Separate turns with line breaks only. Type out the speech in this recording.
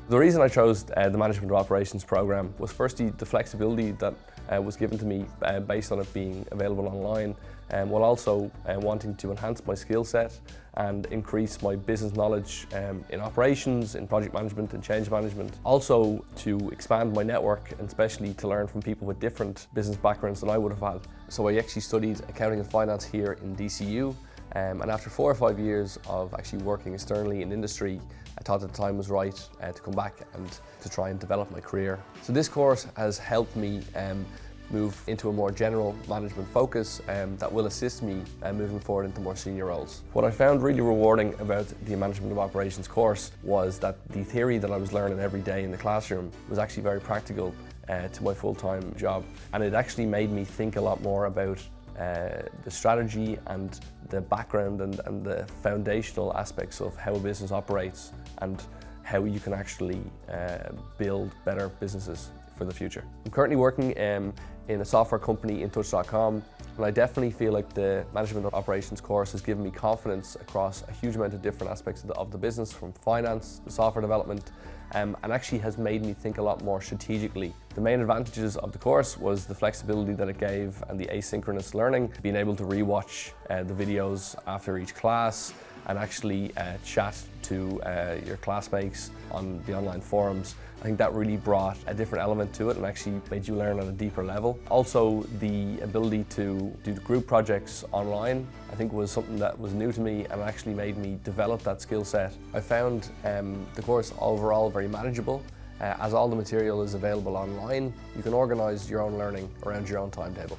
The reason I chose the Management of Operations program was firstly the flexibility that was given to me based on it being available online, while also wanting to enhance my skill set and increase my business knowledge in operations, in project management and change management. Also to expand my network and especially to learn from people with different business backgrounds than I would have had. So I actually studied accounting and finance here in DCU. And after 4 or 5 years of actually working externally in industry, I thought that the time was right to come back and to try and develop my career. So this course has helped me move into a more general management focus that will assist me moving forward into more senior roles. What I found really rewarding about the Management of Operations course was that the theory that I was learning every day in the classroom was actually very practical to my full-time job. And it actually made me think a lot more about the strategy and the background and the foundational aspects of how a business operates and how you can actually build better businesses for the future. I'm currently working in a software company, intouch.com, and I definitely feel like the Management of Operations course has given me confidence across a huge amount of different aspects of the business, from finance to software development, and actually has made me think a lot more strategically. The main advantages of the course was the flexibility that it gave and the asynchronous learning, being able to rewatch the videos after each class and actually chat to your classmates on the online forums. I think that really brought a different element to it and actually made you learn on a deeper level. Also, the ability to do the group projects online, I think was something that was new to me and actually made me develop that skill set. I found the course overall very manageable. As all the material is available online, you can organise your own learning around your own timetable.